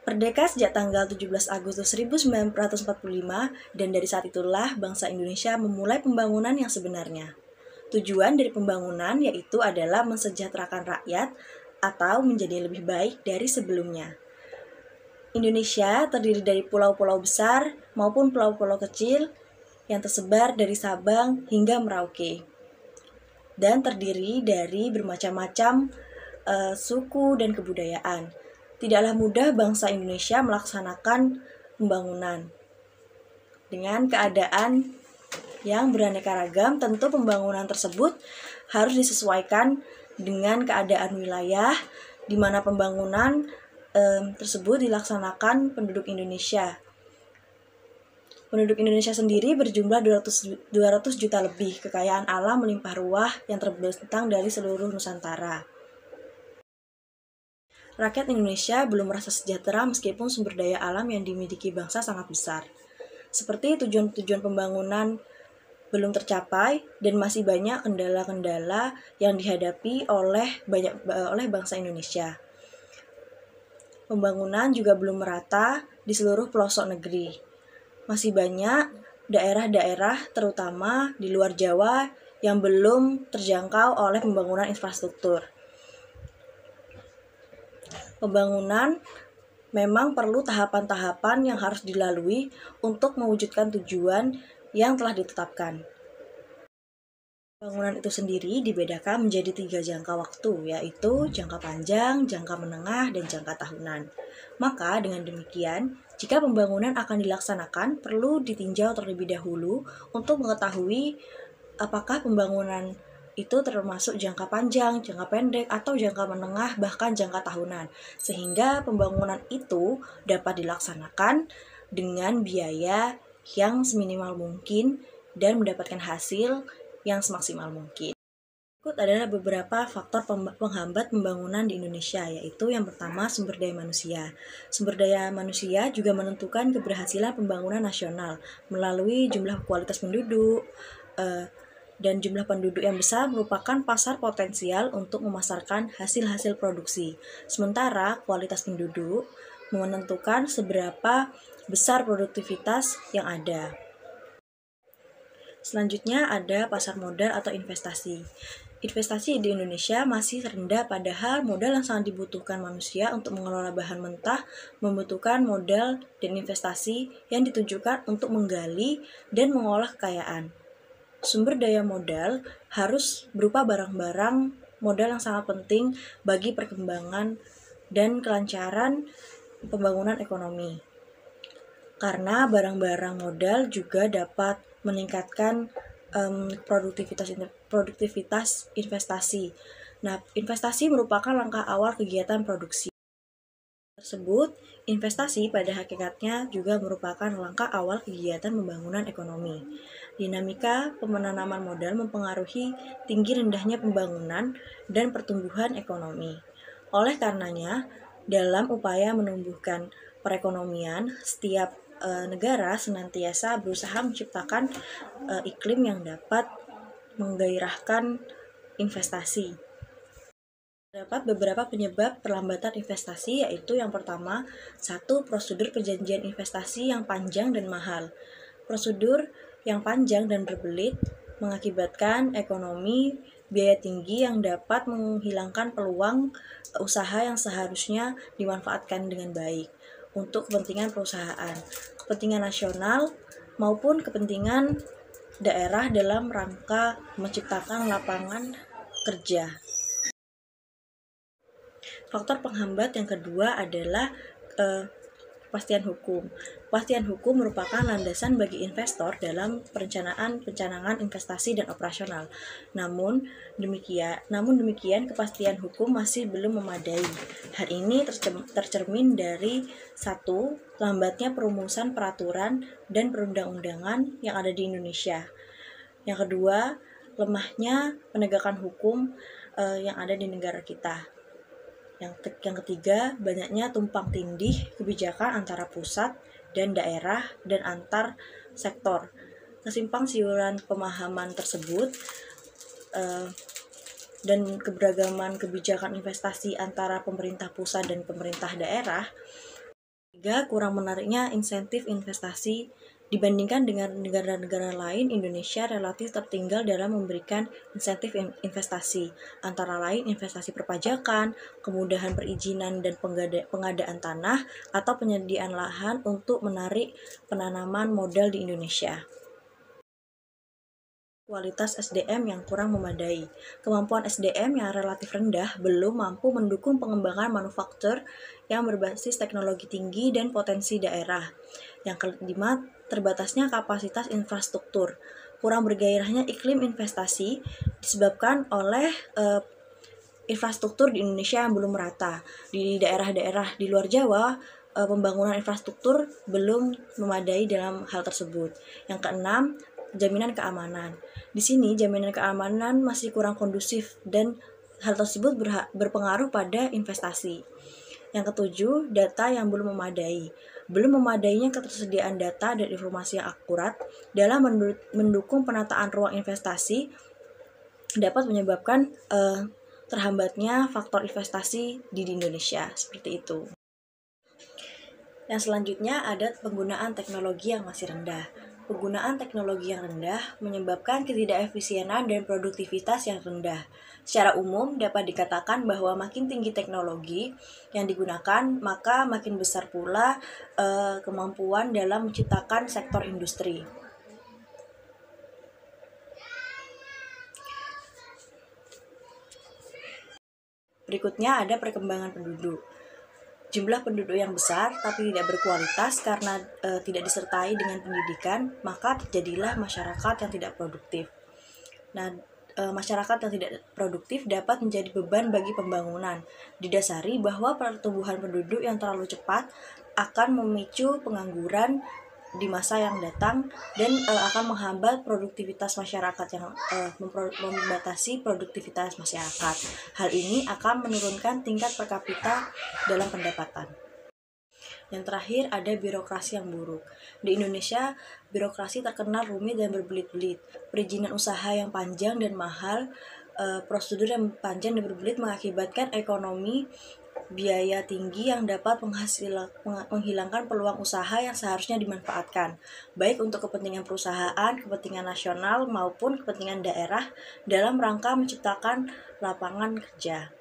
Merdeka sejak tanggal 17 Agustus 1945 dan dari saat itulah bangsa Indonesia memulai pembangunan yang sebenarnya. Tujuan dari pembangunan yaitu adalah mensejahterakan rakyat atau menjadi lebih baik dari sebelumnya. Indonesia terdiri dari pulau-pulau besar maupun pulau-pulau kecil yang tersebar dari Sabang hingga Merauke. Dan terdiri dari bermacam-macam suku dan kebudayaan. Tidaklah mudah bangsa Indonesia melaksanakan pembangunan. Dengan keadaan yang beraneka ragam, tentu pembangunan tersebut harus disesuaikan dengan keadaan wilayah di mana pembangunan tersebut dilaksanakan penduduk Indonesia. Penduduk Indonesia sendiri berjumlah 200 juta lebih, kekayaan alam melimpah ruah yang terbentang dari seluruh Nusantara. Rakyat Indonesia belum merasa sejahtera meskipun sumber daya alam yang dimiliki bangsa sangat besar. Seperti tujuan-tujuan pembangunan belum tercapai dan masih banyak kendala-kendala yang dihadapi oleh bangsa Indonesia. Pembangunan juga belum merata di seluruh pelosok negeri. Masih banyak daerah-daerah terutama di luar Jawa yang belum terjangkau oleh pembangunan infrastruktur. Pembangunan memang perlu tahapan-tahapan yang harus dilalui untuk mewujudkan tujuan yang telah ditetapkan. Pembangunan itu sendiri dibedakan menjadi 3 jangka waktu, yaitu jangka panjang, jangka menengah, dan jangka tahunan. Maka dengan demikian, jika pembangunan akan dilaksanakan, perlu ditinjau terlebih dahulu untuk mengetahui apakah pembangunan itu termasuk jangka panjang, jangka pendek, atau jangka menengah, bahkan jangka tahunan. Sehingga pembangunan itu dapat dilaksanakan dengan biaya yang seminimal mungkin dan mendapatkan hasil yang semaksimal mungkin. Berikut adalah beberapa faktor penghambat pembangunan di Indonesia, yaitu yang pertama sumber daya manusia. Sumber daya manusia juga menentukan keberhasilan pembangunan nasional melalui jumlah kualitas penduduk, dan jumlah penduduk yang besar merupakan pasar potensial untuk memasarkan hasil-hasil produksi. Sementara kualitas penduduk menentukan seberapa besar produktivitas yang ada. Selanjutnya ada pasar modal atau investasi. Investasi di Indonesia masih rendah padahal modal yang sangat dibutuhkan manusia untuk mengelola bahan mentah membutuhkan modal dan investasi yang ditujukan untuk menggali dan mengolah kekayaan. Sumber daya modal harus berupa barang-barang modal yang sangat penting bagi perkembangan dan kelancaran pembangunan ekonomi. Karena barang-barang modal juga dapat meningkatkan produktivitas investasi. Nah, investasi merupakan langkah awal kegiatan produksi. Tersebut, investasi pada hakikatnya juga merupakan langkah awal kegiatan pembangunan ekonomi. Dinamika penanaman modal mempengaruhi tinggi rendahnya pembangunan dan pertumbuhan ekonomi. Oleh karenanya, dalam upaya menumbuhkan perekonomian, setiap negara senantiasa berusaha menciptakan iklim yang dapat menggairahkan investasi. Terdapat beberapa penyebab perlambatan investasi, yaitu yang pertama, prosedur perjanjian investasi yang panjang dan mahal. Prosedur yang panjang dan berbelit mengakibatkan ekonomi biaya tinggi yang dapat menghilangkan peluang usaha yang seharusnya dimanfaatkan dengan baik untuk kepentingan perusahaan, kepentingan nasional maupun kepentingan daerah dalam rangka menciptakan lapangan kerja. Faktor penghambat yang kedua adalah kepastian hukum. Kepastian hukum merupakan landasan bagi investor dalam perencanaan investasi dan operasional. Namun demikian kepastian hukum masih belum memadai. Hal ini tercermin dari 1. Lambatnya perumusan peraturan dan perundang-undangan yang ada di Indonesia. Yang kedua, lemahnya penegakan hukum yang ada di negara kita. Yang ketiga, banyaknya tumpang tindih kebijakan antara pusat dan daerah dan antar sektor. Kesimpang siuran pemahaman tersebut dan keberagaman kebijakan investasi antara pemerintah pusat dan pemerintah daerah Ketiga, kurang menariknya insentif investasi. Dibandingkan dengan negara-negara lain, Indonesia relatif tertinggal dalam memberikan insentif investasi, antara lain investasi perpajakan, kemudahan perizinan dan pengadaan tanah, atau penyediaan lahan untuk menarik penanaman modal di Indonesia. Kualitas SDM yang kurang memadai. Kemampuan SDM yang relatif rendah belum mampu mendukung pengembangan manufaktur yang berbasis teknologi tinggi dan potensi daerah. Yang kelima, terbatasnya kapasitas infrastruktur. Kurang bergairahnya iklim investasi disebabkan oleh infrastruktur di Indonesia yang belum merata. Di daerah-daerah di luar Jawa, pembangunan infrastruktur belum memadai dalam hal tersebut. Yang keenam, jaminan keamanan. Di sini jaminan keamanan masih kurang kondusif dan hal tersebut berpengaruh pada investasi. Yang ketujuh, data yang belum memadai. Belum memadainya ketersediaan data dan informasi yang akurat dalam mendukung penataan ruang investasi dapat menyebabkan terhambatnya faktor investasi di Indonesia. Seperti itu. Yang selanjutnya ada penggunaan teknologi yang masih rendah. Penggunaan teknologi yang rendah menyebabkan ketidakefisienan dan produktivitas yang rendah. Secara umum dapat dikatakan bahwa makin tinggi teknologi yang digunakan, maka makin besar pula kemampuan dalam menciptakan sektor industri. Berikutnya ada perkembangan penduduk. Jumlah penduduk yang besar tapi tidak berkualitas karena tidak disertai dengan pendidikan, maka terjadilah masyarakat yang tidak produktif. Nah, masyarakat yang tidak produktif dapat menjadi beban bagi pembangunan. Didasari bahwa pertumbuhan penduduk yang terlalu cepat akan memicu pengangguran di masa yang datang dan akan menghambat produktivitas masyarakat yang membatasi produktivitas masyarakat. Hal ini akan menurunkan tingkat per kapita dalam pendapatan. Yang terakhir ada birokrasi yang buruk. Di Indonesia, birokrasi terkenal rumit dan berbelit-belit. Perizinan usaha yang panjang dan mahal, prosedur yang panjang dan berbelit mengakibatkan ekonomi biaya tinggi yang dapat menghilangkan peluang usaha yang seharusnya dimanfaatkan, baik untuk kepentingan perusahaan, kepentingan nasional, maupun kepentingan daerah dalam rangka menciptakan lapangan kerja.